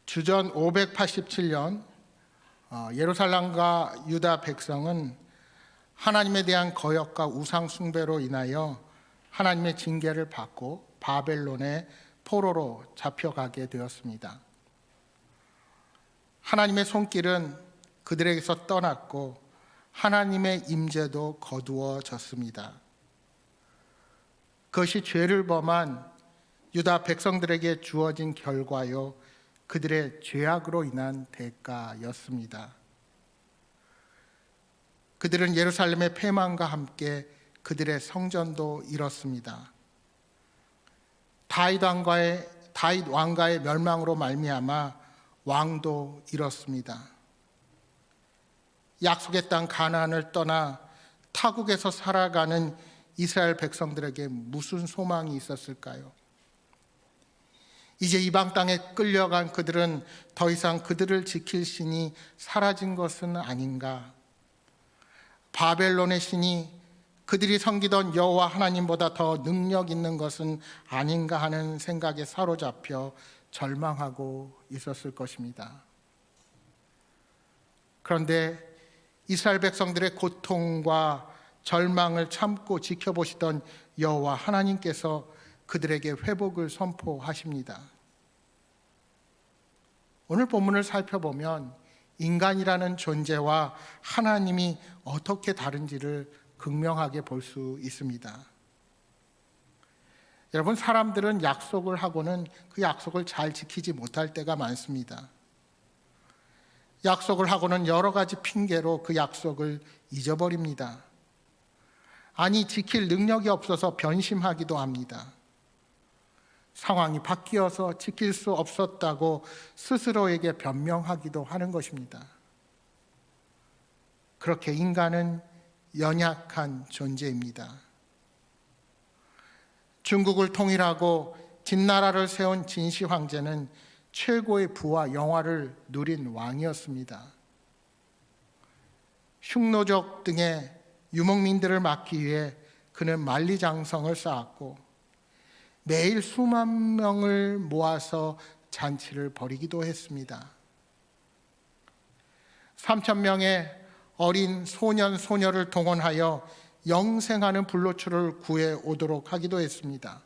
주전 587년 예루살렘과 유다 백성은 하나님에 대한 거역과 우상 숭배로 인하여 하나님의 징계를 받고 바벨론의 포로로 잡혀가게 되었습니다. 하나님의 손길은 그들에게서 떠났고 하나님의 임재도 거두어졌습니다. 그것이 죄를 범한 유다 백성들에게 주어진 결과요, 그들의 죄악으로 인한 대가였습니다. 그들은 예루살렘의 패망과 함께 그들의 성전도 잃었습니다. 다윗 왕가의 멸망으로 말미암아 왕도 잃었습니다. 약속의 땅 가나안을 떠나 타국에서 살아가는 이스라엘 백성들에게 무슨 소망이 있었을까요? 이제 이방 땅에 끌려간 그들은 더 이상 그들을 지킬 신이 사라진 것은 아닌가? 바벨론의 신이 그들이 섬기던 여호와 하나님보다 더 능력 있는 것은 아닌가 하는 생각에 사로잡혀 절망하고 있었을 것입니다. 그런데 이스라엘 백성들의 고통과 절망을 참고 지켜보시던 여호와 하나님께서 그들에게 회복을 선포하십니다. 오늘 본문을 살펴보면 인간이라는 존재와 하나님이 어떻게 다른지를 극명하게 볼 수 있습니다. 여러분, 사람들은 약속을 하고는 그 약속을 잘 지키지 못할 때가 많습니다. 약속을 하고는 여러 가지 핑계로 그 약속을 잊어버립니다. 아니, 지킬 능력이 없어서 변심하기도 합니다. 상황이 바뀌어서 지킬 수 없었다고 스스로에게 변명하기도 하는 것입니다. 그렇게 인간은 연약한 존재입니다. 중국을 통일하고 진나라를 세운 진시 황제는 최고의 부와 영화를 누린 왕이었습니다. 흉노족 등의 유목민들을 막기 위해 그는 만리장성을 쌓았고 매일 수만 명을 모아서 잔치를 벌이기도 했습니다. 3,000명의 어린 소년, 소녀를 동원하여 영생하는 불로초를 구해 오도록 하기도 했습니다.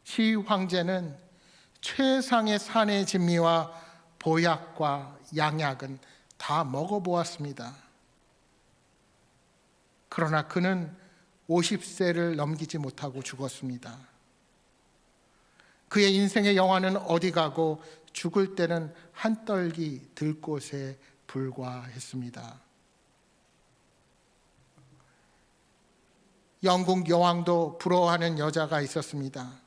시 황제는 최상의 산의 진미와 보약과 양약은 다 먹어보았습니다. 그러나 그는 50세를 넘기지 못하고 죽었습니다. 그의 인생의 영화는 어디 가고 죽을 때는 한떨기 들 곳에 불과했습니다. 영국 여왕도 부러워하는 여자가 있었습니다.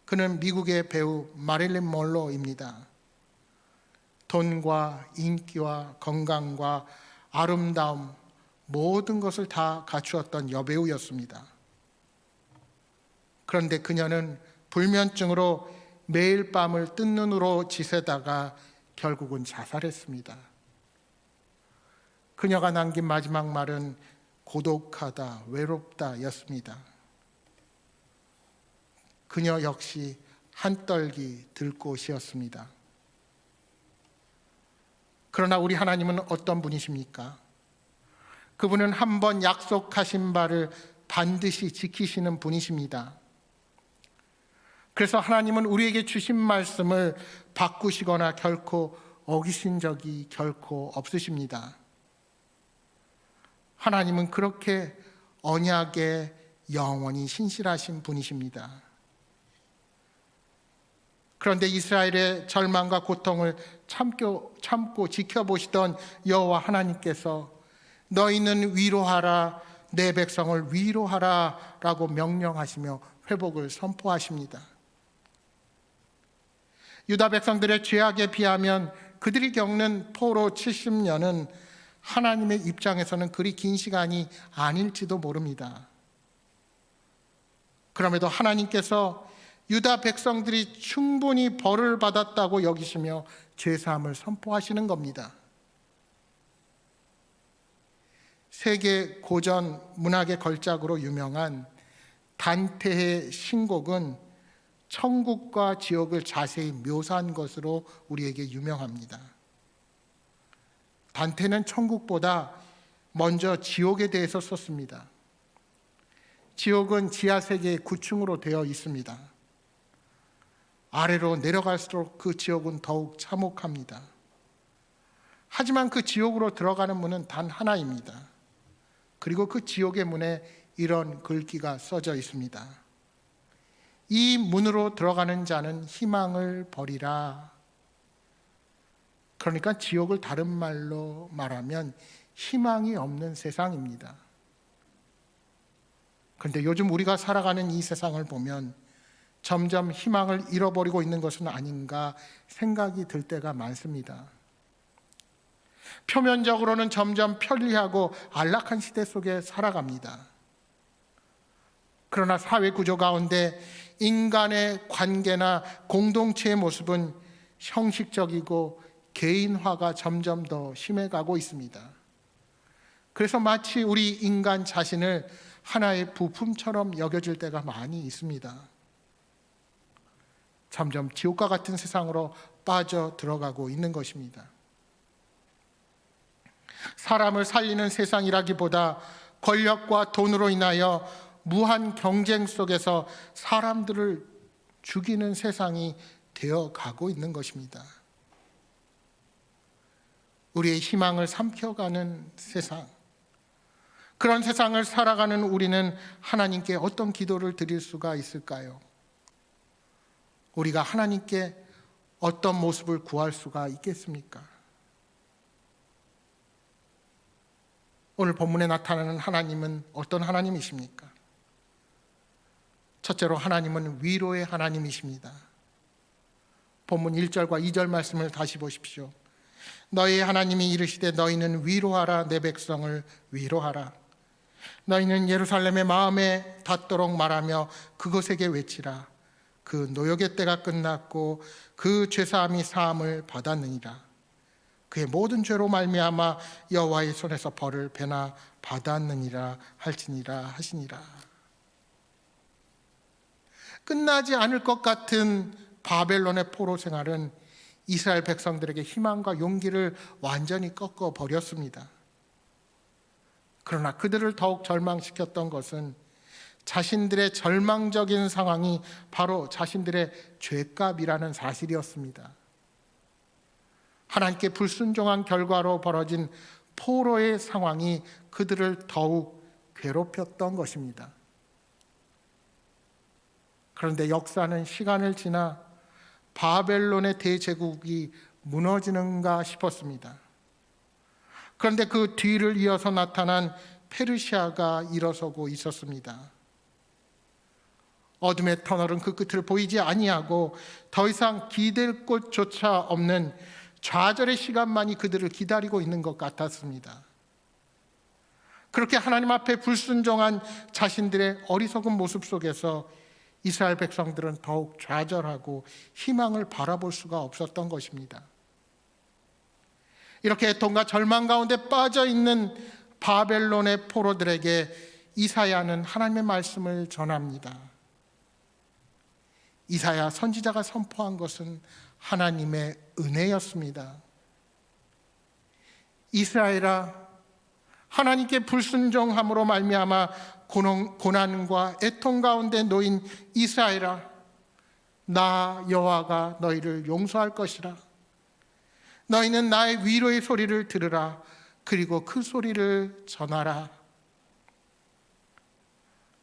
그는 미국의 배우 마릴린 먼로입니다. 돈과 인기와 건강과 아름다움, 모든 것을 다 갖추었던 여배우였습니다. 그런데 그녀는 불면증으로 매일 밤을 뜬 눈으로 지새다가 결국은 자살했습니다. 그녀가 남긴 마지막 말은 고독하다, 외롭다 였습니다. 그녀 역시 한떨기 들 곳이었습니다. 그러나 우리 하나님은 어떤 분이십니까? 그분은 한 번 약속하신 바를 반드시 지키시는 분이십니다. 그래서 하나님은 우리에게 주신 말씀을 바꾸시거나 결코 어기신 적이 결코 없으십니다. 하나님은 그렇게 언약에 영원히 신실하신 분이십니다. 그런데 이스라엘의 절망과 고통을 참고 지켜보시던 여호와 하나님께서 너희는 위로하라, 내 백성을 위로하라 라고 명령하시며 회복을 선포하십니다. 유다 백성들의 죄악에 비하면 그들이 겪는 포로 70년은 하나님의 입장에서는 그리 긴 시간이 아닐지도 모릅니다. 그럼에도 하나님께서 유다 백성들이 충분히 벌을 받았다고 여기시며 죄사함을 선포하시는 겁니다. 세계 고전 문학의 걸작으로 유명한 단테의 신곡은 천국과 지옥을 자세히 묘사한 것으로 우리에게 유명합니다. 단테는 천국보다 먼저 지옥에 대해서 썼습니다. 지옥은 지하세계의 9층으로 되어 있습니다. 아래로 내려갈수록 그 지옥은 더욱 참혹합니다. 하지만 그 지옥으로 들어가는 문은 단 하나입니다. 그리고 그 지옥의 문에 이런 글귀가 써져 있습니다. 이 문으로 들어가는 자는 희망을 버리라. 그러니까 지옥을 다른 말로 말하면 희망이 없는 세상입니다. 그런데 요즘 우리가 살아가는 이 세상을 보면 점점 희망을 잃어버리고 있는 것은 아닌가 생각이 들 때가 많습니다. 표면적으로는 점점 편리하고 안락한 시대 속에 살아갑니다. 그러나 사회 구조 가운데 인간의 관계나 공동체의 모습은 형식적이고 개인화가 점점 더 심해가고 있습니다. 그래서 마치 우리 인간 자신을 하나의 부품처럼 여겨질 때가 많이 있습니다. 점점 지옥과 같은 세상으로 빠져 들어가고 있는 것입니다. 사람을 살리는 세상이라기보다 권력과 돈으로 인하여 무한 경쟁 속에서 사람들을 죽이는 세상이 되어 가고 있는 것입니다. 우리의 희망을 삼켜가는 세상, 그런 세상을 살아가는 우리는 하나님께 어떤 기도를 드릴 수가 있을까요? 우리가 하나님께 어떤 모습을 구할 수가 있겠습니까? 오늘 본문에 나타나는 하나님은 어떤 하나님이십니까? 첫째로 하나님은 위로의 하나님이십니다. 본문 1절과 2절 말씀을 다시 보십시오. 너희 하나님이 이르시되 너희는 위로하라. 내 백성을 위로하라. 너희는 예루살렘의 마음에 닿도록 말하며 그곳에게 외치라. 그 노역의 때가 끝났고 그 죄사함이 사함을 받았느니라. 그의 모든 죄로 말미암아 여호와의 손에서 벌을 배나 받았느니라 할지니라 하시니라. 끝나지 않을 것 같은 바벨론의 포로 생활은 이스라엘 백성들에게 희망과 용기를 완전히 꺾어버렸습니다. 그러나 그들을 더욱 절망시켰던 것은 자신들의 절망적인 상황이 바로 자신들의 죄값이라는 사실이었습니다. 하나님께 불순종한 결과로 벌어진 포로의 상황이 그들을 더욱 괴롭혔던 것입니다. 그런데 역사는 시간을 지나 바벨론의 대제국이 무너지는가 싶었습니다. 그런데 그 뒤를 이어서 나타난 페르시아가 일어서고 있었습니다. 어둠의 터널은 그 끝을 보이지 아니하고 더 이상 기댈 곳조차 없는 좌절의 시간만이 그들을 기다리고 있는 것 같았습니다. 그렇게 하나님 앞에 불순종한 자신들의 어리석은 모습 속에서 이스라엘 백성들은 더욱 좌절하고 희망을 바라볼 수가 없었던 것입니다. 이렇게 애통과 절망 가운데 빠져 있는 바벨론의 포로들에게 이사야는 하나님의 말씀을 전합니다. 이사야 선지자가 선포한 것은 하나님의 은혜였습니다. 이스라엘아, 하나님께 불순종함으로 말미암아 고난과 애통 가운데 놓인 이스라엘아, 나 여호와가 너희를 용서할 것이라. 너희는 나의 위로의 소리를 들으라. 그리고 그 소리를 전하라.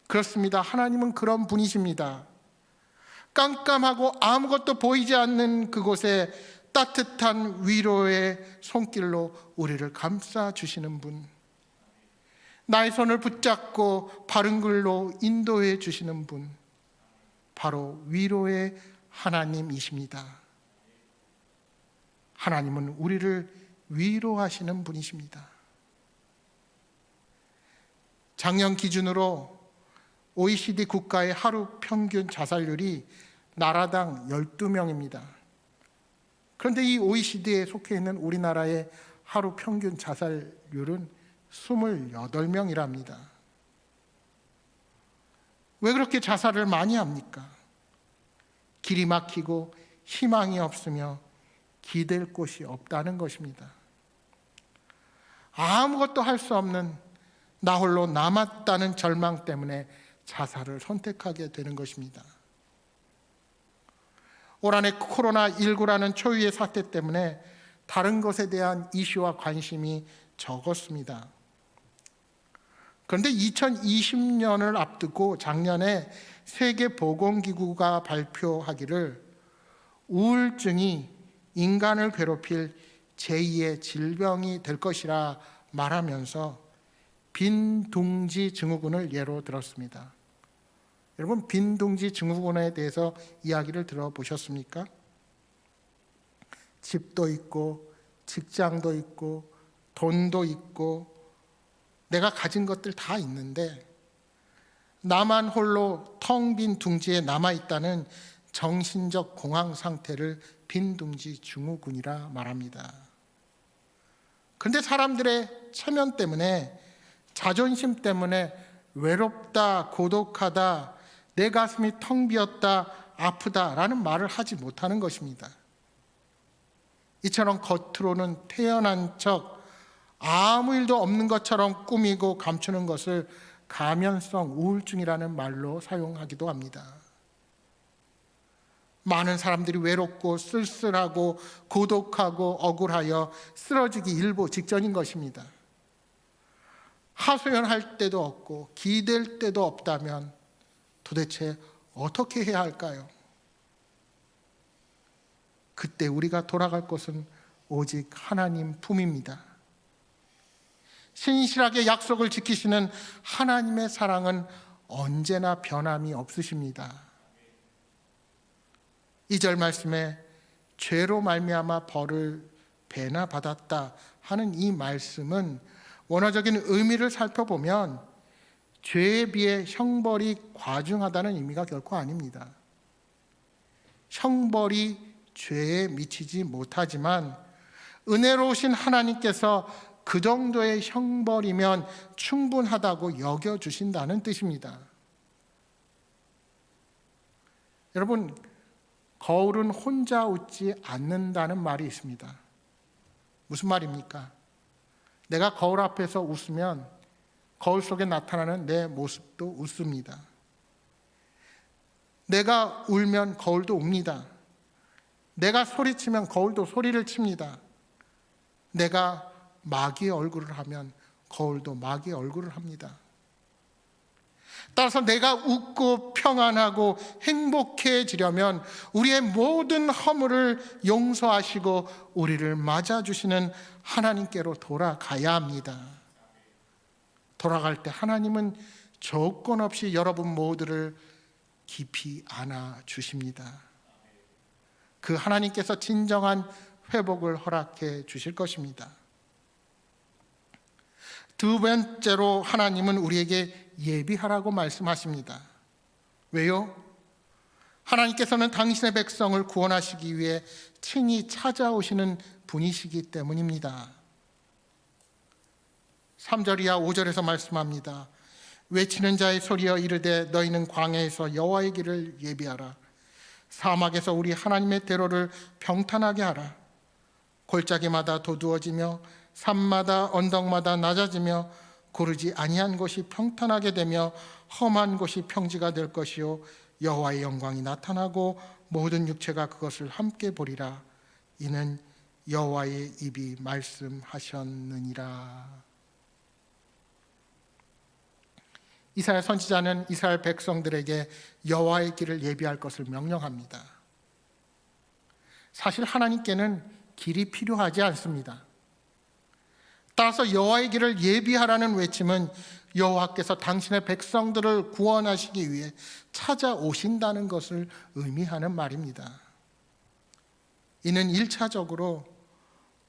그렇습니다. 하나님은 그런 분이십니다. 깜깜하고 아무것도 보이지 않는 그곳에 따뜻한 위로의 손길로 우리를 감싸 주시는 분, 나의 손을 붙잡고 바른 길로 인도해 주시는 분, 바로 위로의 하나님이십니다. 하나님은 우리를 위로하시는 분이십니다. 작년 기준으로 OECD 국가의 하루 평균 자살률이 나라당 12명입니다. 그런데 이 OECD에 속해 있는 우리나라의 하루 평균 자살률은 28명이랍니다. 왜 그렇게 자살을 많이 합니까? 길이 막히고 희망이 없으며 기댈 곳이 없다는 것입니다. 아무것도 할 수 없는 나 홀로 남았다는 절망 때문에 자살을 선택하게 되는 것입니다. 올 한해 코로나19라는 초유의 사태 때문에 다른 것에 대한 이슈와 관심이 적었습니다. 그런데 2020년을 앞두고 작년에 세계보건기구가 발표하기를 우울증이 인간을 괴롭힐 제2의 질병이 될 것이라 말하면서 빈둥지 증후군을 예로 들었습니다. 여러분, 빈둥지 증후군에 대해서 이야기를 들어보셨습니까? 집도 있고 직장도 있고 돈도 있고 내가 가진 것들 다 있는데 나만 홀로 텅 빈 둥지에 남아있다는 정신적 공황 상태를 빈둥지 증후군이라 말합니다. 그런데 사람들의 체면 때문에, 자존심 때문에 외롭다, 고독하다, 내 가슴이 텅 비었다, 아프다라는 말을 하지 못하는 것입니다. 이처럼 겉으로는 태연한 척 아무 일도 없는 것처럼 꾸미고 감추는 것을 가면성 우울증이라는 말로 사용하기도 합니다. 많은 사람들이 외롭고 쓸쓸하고 고독하고 억울하여 쓰러지기 일보 직전인 것입니다. 하소연할 때도 없고 기댈 때도 없다면 도대체 어떻게 해야 할까요? 그때 우리가 돌아갈 곳은 오직 하나님 품입니다. 신실하게 약속을 지키시는 하나님의 사랑은 언제나 변함이 없으십니다. 2절 말씀에 죄로 말미암아 벌을 배나 받았다 하는 이 말씀은 원어적인 의미를 살펴보면 죄에 비해 형벌이 과중하다는 의미가 결코 아닙니다. 형벌이 죄에 미치지 못하지만 은혜로우신 하나님께서 그 정도의 형벌이면 충분하다고 여겨주신다는 뜻입니다. 여러분, 거울은 혼자 웃지 않는다는 말이 있습니다. 무슨 말입니까? 내가 거울 앞에서 웃으면 거울 속에 나타나는 내 모습도 웃습니다. 내가 울면 거울도 웁니다. 내가 소리치면 거울도 소리를 칩니다. 내가 마귀의 얼굴을 하면 거울도 마귀의 얼굴을 합니다. 따라서 내가 웃고 평안하고 행복해지려면 우리의 모든 허물을 용서하시고 우리를 맞아주시는 하나님께로 돌아가야 합니다. 돌아갈 때 하나님은 조건 없이 여러분 모두를 깊이 안아주십니다. 그 하나님께서 진정한 회복을 허락해 주실 것입니다. 두 번째로 하나님은 우리에게 예비하라고 말씀하십니다. 왜요? 하나님께서는 당신의 백성을 구원하시기 위해 친히 찾아오시는 분이시기 때문입니다. 3절 이하 5절에서 말씀합니다. 외치는 자의 소리여 이르되 너희는 광야에서 여호와의 길을 예비하라. 사막에서 우리 하나님의 대로를 평탄하게 하라. 골짜기마다 도두어지며 산마다 언덕마다 낮아지며 고르지 아니한 곳이 평탄하게 되며 험한 곳이 평지가 될 것이요 여호와의 영광이 나타나고 모든 육체가 그것을 함께 보리라. 이는 여호와의 입이 말씀하셨느니라. 이사야 선지자는 이스라엘 백성들에게 여호와의 길을 예비할 것을 명령합니다. 사실 하나님께는 길이 필요하지 않습니다. 따라서 여호와의 길을 예비하라는 외침은 여호와께서 당신의 백성들을 구원하시기 위해 찾아오신다는 것을 의미하는 말입니다. 이는 1차적으로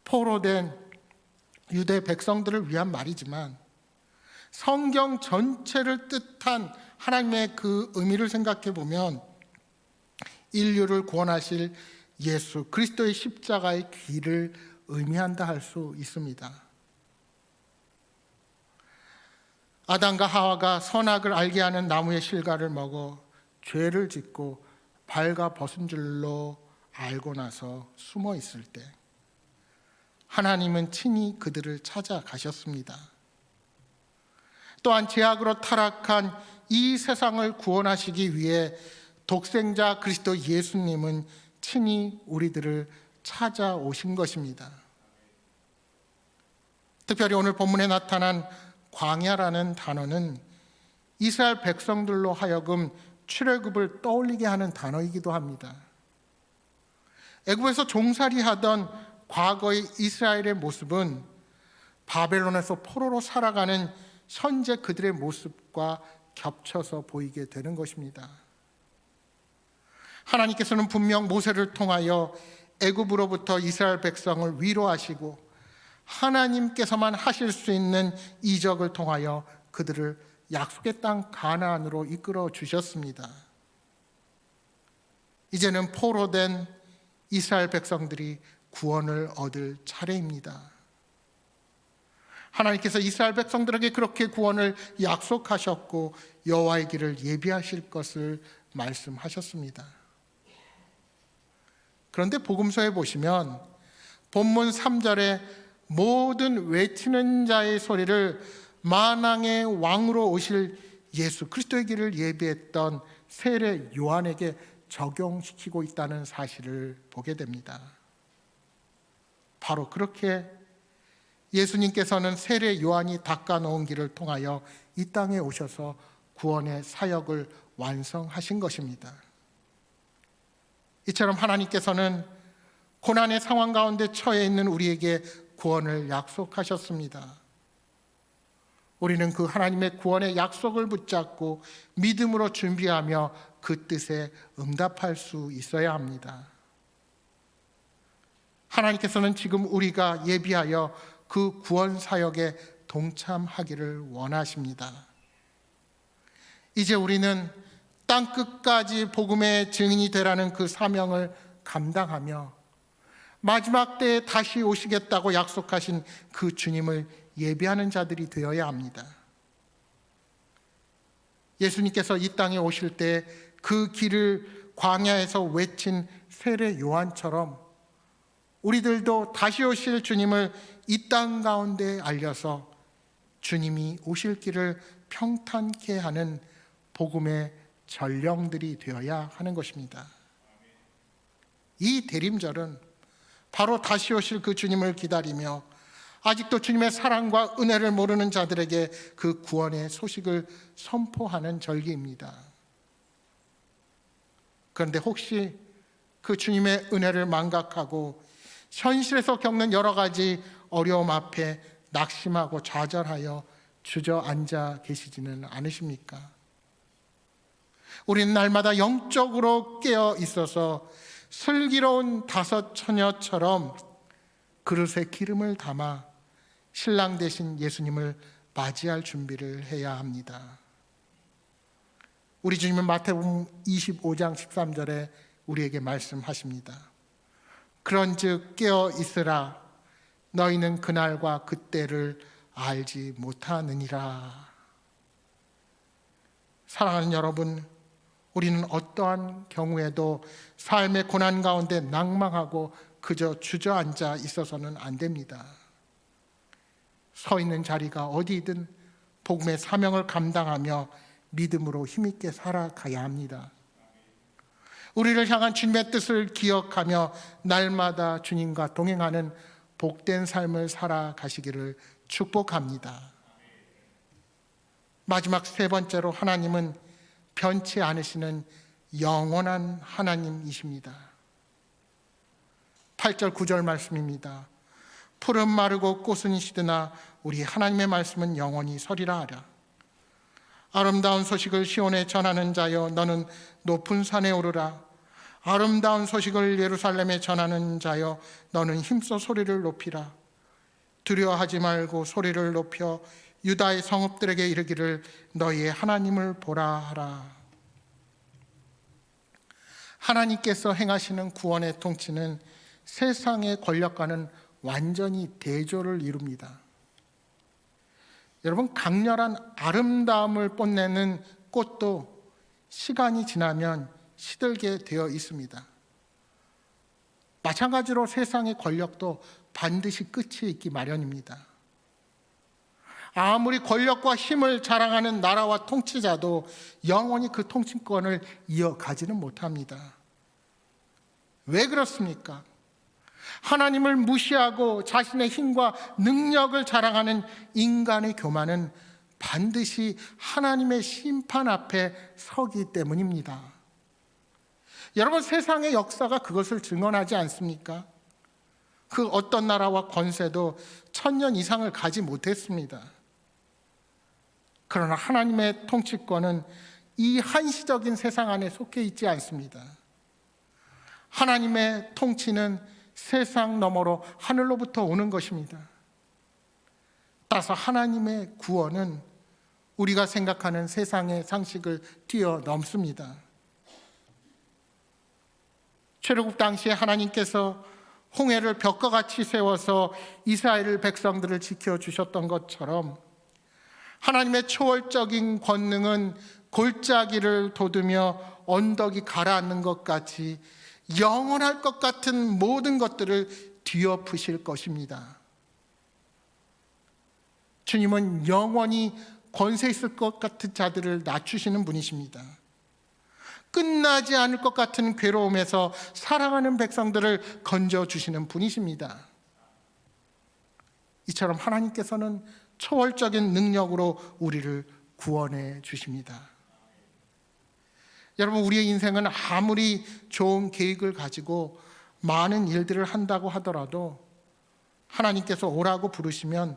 포로된 유대 백성들을 위한 말이지만 성경 전체를 뜻한 하나님의 그 의미를 생각해 보면 인류를 구원하실 예수 그리스도의 십자가의 길을 의미한다 할 수 있습니다. 아담과 하와가 선악을 알게 하는 나무의 실과를 먹어 죄를 짓고 발가 벗은 줄로 알고 나서 숨어 있을 때 하나님은 친히 그들을 찾아가셨습니다. 또한 죄악으로 타락한 이 세상을 구원하시기 위해 독생자 그리스도 예수님은 친히 우리들을 찾아오신 것입니다. 특별히 오늘 본문에 나타난 광야라는 단어는 이스라엘 백성들로 하여금 출애굽을 떠올리게 하는 단어이기도 합니다. 애굽에서 종살이하던 과거의 이스라엘의 모습은 바벨론에서 포로로 살아가는 현재 그들의 모습과 겹쳐서 보이게 되는 것입니다. 하나님께서는 분명 모세를 통하여 애굽으로부터 이스라엘 백성을 위로하시고 하나님께서만 하실 수 있는 이적을 통하여 그들을 약속의 땅 가나안으로 이끌어 주셨습니다. 이제는 포로된 이스라엘 백성들이 구원을 얻을 차례입니다. 하나님께서 이스라엘 백성들에게 그렇게 구원을 약속하셨고 여호와의 길을 예비하실 것을 말씀하셨습니다. 그런데 복음서에 보시면 본문 3절에 모든 외치는 자의 소리를 만왕의 왕으로 오실 예수 그리스도의 길을 예비했던 세례 요한에게 적용시키고 있다는 사실을 보게 됩니다. 바로 그렇게 예수님께서는 세례 요한이 닦아놓은 길을 통하여 이 땅에 오셔서 구원의 사역을 완성하신 것입니다. 이처럼 하나님께서는 고난의 상황 가운데 처해 있는 우리에게 구원을 약속하셨습니다. 우리는 그 하나님의 구원의 약속을 붙잡고 믿음으로 준비하며 그 뜻에 응답할 수 있어야 합니다. 하나님께서는 지금 우리가 예비하여 그 구원 사역에 동참하기를 원하십니다. 이제 우리는 땅 끝까지 복음의 증인이 되라는 그 사명을 감당하며 마지막 때에 다시 오시겠다고 약속하신 그 주님을 예비하는 자들이 되어야 합니다. 예수님께서 이 땅에 오실 때 그 길을 광야에서 외친 세례 요한처럼 우리들도 다시 오실 주님을 이 땅 가운데 알려서 주님이 오실 길을 평탄케 하는 복음의 전령들이 되어야 하는 것입니다. 이 대림절은 바로 다시 오실 그 주님을 기다리며 아직도 주님의 사랑과 은혜를 모르는 자들에게 그 구원의 소식을 선포하는 절기입니다. 그런데 혹시 그 주님의 은혜를 망각하고 현실에서 겪는 여러 가지 어려움 앞에 낙심하고 좌절하여 주저앉아 계시지는 않으십니까? 우리는 날마다 영적으로 깨어 있어서 슬기로운 다섯 처녀처럼 그릇에 기름을 담아 신랑 되신 예수님을 맞이할 준비를 해야 합니다. 우리 주님은 마태복음 25장 13절에 우리에게 말씀하십니다. 그런즉 깨어 있으라 너희는 그날과 그때를 알지 못하느니라. 사랑하는 여러분, 우리는 어떠한 경우에도 삶의 고난 가운데 낭망하고 그저 주저앉아 있어서는 안 됩니다. 서 있는 자리가 어디든 복음의 사명을 감당하며 믿음으로 힘있게 살아가야 합니다. 우리를 향한 주님의 뜻을 기억하며 날마다 주님과 동행하는 복된 삶을 살아가시기를 축복합니다. 마지막 세 번째로 하나님은 변치 않으시는 영원한 하나님이십니다. 8절 9절 말씀입니다. 풀은 마르고 꽃은 시드나 우리 하나님의 말씀은 영원히 서리라 하랴. 아름다운 소식을 시온에 전하는 자여 너는 높은 산에 오르라. 아름다운 소식을 예루살렘에 전하는 자여 너는 힘써 소리를 높이라. 두려워하지 말고 소리를 높여 유다의 성읍들에게 이르기를 너희의 하나님을 보라 하라. 하나님께서 행하시는 구원의 통치는 세상의 권력과는 완전히 대조를 이룹니다. 여러분, 강렬한 아름다움을 뽐내는 꽃도 시간이 지나면 시들게 되어 있습니다. 마찬가지로 세상의 권력도 반드시 끝이 있기 마련입니다. 아무리 권력과 힘을 자랑하는 나라와 통치자도 영원히 그 통치권을 이어가지는 못합니다. 왜 그렇습니까? 하나님을 무시하고 자신의 힘과 능력을 자랑하는 인간의 교만은 반드시 하나님의 심판 앞에 서기 때문입니다. 여러분, 세상의 역사가 그것을 증언하지 않습니까? 그 어떤 나라와 권세도 1000년 이상을 가지 못했습니다. 그러나 하나님의 통치권은 이 한시적인 세상 안에 속해 있지 않습니다. 하나님의 통치는 세상 너머로 하늘로부터 오는 것입니다. 따라서 하나님의 구원은 우리가 생각하는 세상의 상식을 뛰어넘습니다. 출애굽 당시에 하나님께서 홍해를 벽과 같이 세워서 이스라엘 백성들을 지켜주셨던 것처럼 하나님의 초월적인 권능은 골짜기를 돋우며 언덕이 가라앉는 것 같이 영원할 것 같은 모든 것들을 뒤엎으실 것입니다. 주님은 영원히 권세 있을 것 같은 자들을 낮추시는 분이십니다. 끝나지 않을 것 같은 괴로움에서 사랑하는 백성들을 건져주시는 분이십니다. 이처럼 하나님께서는 초월적인 능력으로 우리를 구원해 주십니다. 여러분, 우리의 인생은 아무리 좋은 계획을 가지고 많은 일들을 한다고 하더라도 하나님께서 오라고 부르시면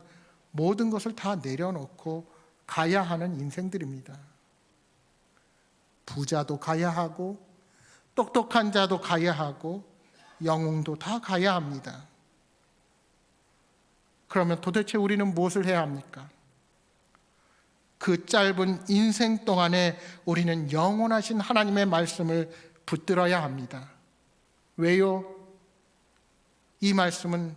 모든 것을 다 내려놓고 가야 하는 인생들입니다. 부자도 가야 하고 똑똑한 자도 가야 하고 영웅도 다 가야 합니다. 그러면 도대체 우리는 무엇을 해야 합니까? 그 짧은 인생 동안에 우리는 영원하신 하나님의 말씀을 붙들어야 합니다. 왜요? 이 말씀은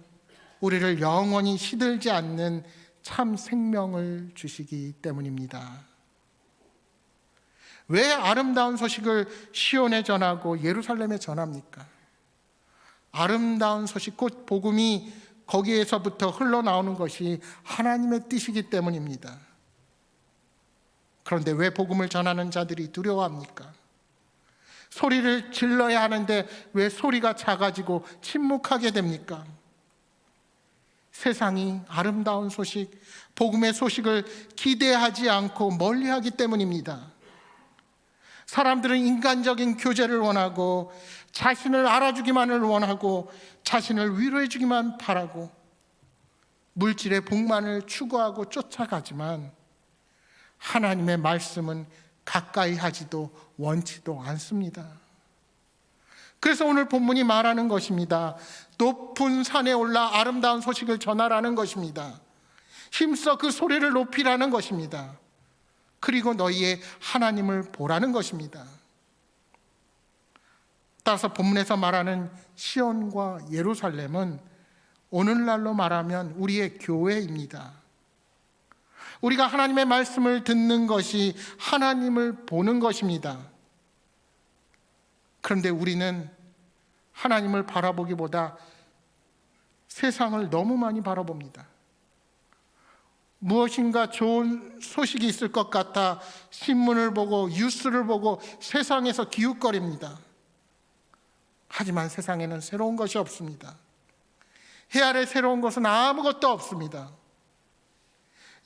우리를 영원히 시들지 않는 참 생명을 주시기 때문입니다. 왜 아름다운 소식을 시온에 전하고 예루살렘에 전합니까? 아름다운 소식, 곧 복음이 거기에서부터 흘러나오는 것이 하나님의 뜻이기 때문입니다. 그런데 왜 복음을 전하는 자들이 두려워합니까? 소리를 질러야 하는데 왜 소리가 작아지고 침묵하게 됩니까? 세상이 아름다운 소식, 복음의 소식을 기대하지 않고 멀리하기 때문입니다. 사람들은 인간적인 교제를 원하고 자신을 알아주기만을 원하고 자신을 위로해 주기만 바라고 물질의 복만을 추구하고 쫓아가지만 하나님의 말씀은 가까이 하지도 원치도 않습니다. 그래서 오늘 본문이 말하는 것입니다. 높은 산에 올라 아름다운 소식을 전하라는 것입니다. 힘써 그 소리를 높이라는 것입니다. 그리고 너희의 하나님을 보라는 것입니다. 따라서 본문에서 말하는 시온과 예루살렘은 오늘날로 말하면 우리의 교회입니다. 우리가 하나님의 말씀을 듣는 것이 하나님을 보는 것입니다. 그런데 우리는 하나님을 바라보기보다 세상을 너무 많이 바라봅니다. 무엇인가 좋은 소식이 있을 것 같아 신문을 보고 뉴스를 보고 세상에서 기웃거립니다. 하지만 세상에는 새로운 것이 없습니다. 해 아래 새로운 것은 아무것도 없습니다.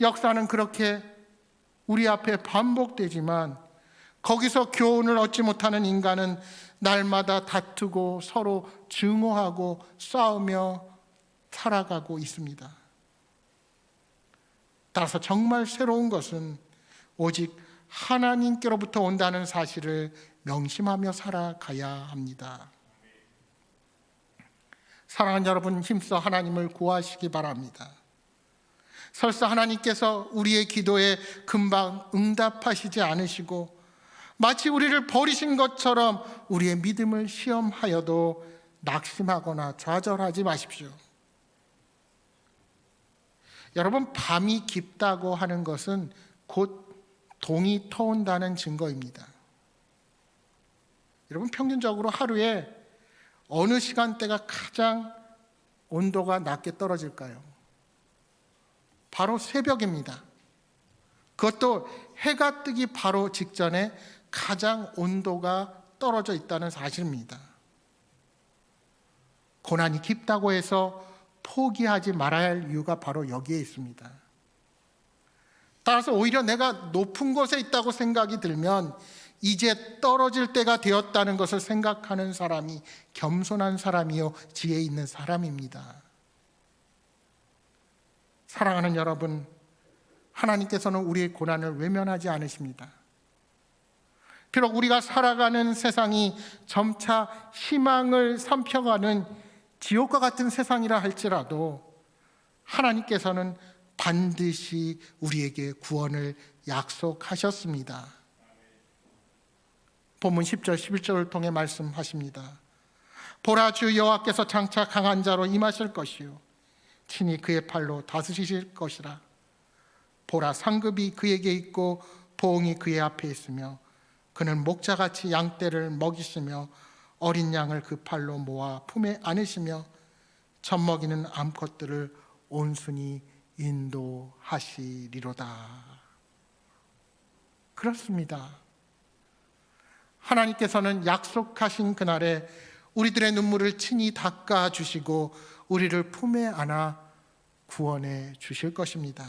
역사는 그렇게 우리 앞에 반복되지만 거기서 교훈을 얻지 못하는 인간은 날마다 다투고 서로 증오하고 싸우며 살아가고 있습니다. 따라서 정말 새로운 것은 오직 하나님께로부터 온다는 사실을 명심하며 살아가야 합니다. 사랑하는 여러분, 힘써 하나님을 구하시기 바랍니다. 설사 하나님께서 우리의 기도에 금방 응답하시지 않으시고 마치 우리를 버리신 것처럼 우리의 믿음을 시험하여도 낙심하거나 좌절하지 마십시오. 여러분, 밤이 깊다고 하는 것은 곧 동이 터온다는 증거입니다. 여러분, 평균적으로 하루에 어느 시간대가 가장 온도가 낮게 떨어질까요? 바로 새벽입니다. 그것도 해가 뜨기 바로 직전에 가장 온도가 떨어져 있다는 사실입니다. 고난이 깊다고 해서 포기하지 말아야 할 이유가 바로 여기에 있습니다. 따라서 오히려 내가 높은 곳에 있다고 생각이 들면 이제 떨어질 때가 되었다는 것을 생각하는 사람이 겸손한 사람이요 지혜 있는 사람입니다. 사랑하는 여러분, 하나님께서는 우리의 고난을 외면하지 않으십니다. 비록 우리가 살아가는 세상이 점차 희망을 삼켜가는 지옥과 같은 세상이라 할지라도 하나님께서는 반드시 우리에게 구원을 약속하셨습니다. 본문 10절 11절을 통해 말씀하십니다. 보라, 주 여호와께서 장차 강한 자로 임하실 것이요 친히 그의 팔로 다스리실 것이라. 보라, 상급이 그에게 있고 보응이 그의 앞에 있으며 그는 목자같이 양떼를 먹이시며 어린 양을 그 팔로 모아 품에 안으시며 젖먹이는 암컷들을 온순히 인도하시리로다. 그렇습니다. 하나님께서는 약속하신 그날에 우리들의 눈물을 친히 닦아주시고 우리를 품에 안아 구원해 주실 것입니다.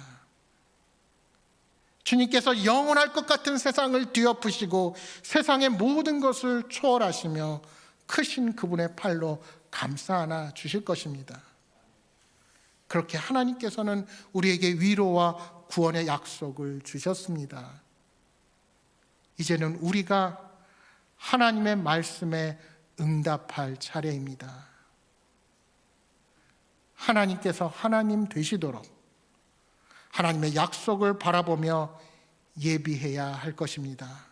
주님께서 영원할 것 같은 세상을 뒤엎으시고 세상의 모든 것을 초월하시며 크신 그분의 팔로 감싸 안아 주실 것입니다. 그렇게 하나님께서는 우리에게 위로와 구원의 약속을 주셨습니다. 이제는 우리가 하나님의 말씀에 응답할 차례입니다. 하나님께서 하나님 되시도록 하나님의 약속을 바라보며 예비해야 할 것입니다.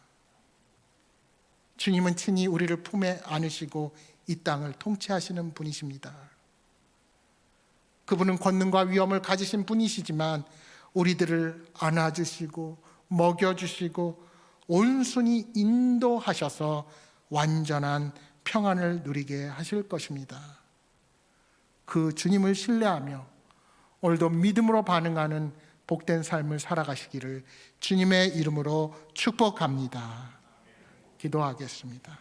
주님은 친히 우리를 품에 안으시고 이 땅을 통치하시는 분이십니다. 그분은 권능과 위엄을 가지신 분이시지만 우리들을 안아주시고 먹여주시고 온순히 인도하셔서 완전한 평안을 누리게 하실 것입니다. 그 주님을 신뢰하며 오늘도 믿음으로 반응하는 복된 삶을 살아가시기를 주님의 이름으로 축복합니다. 기도하겠습니다.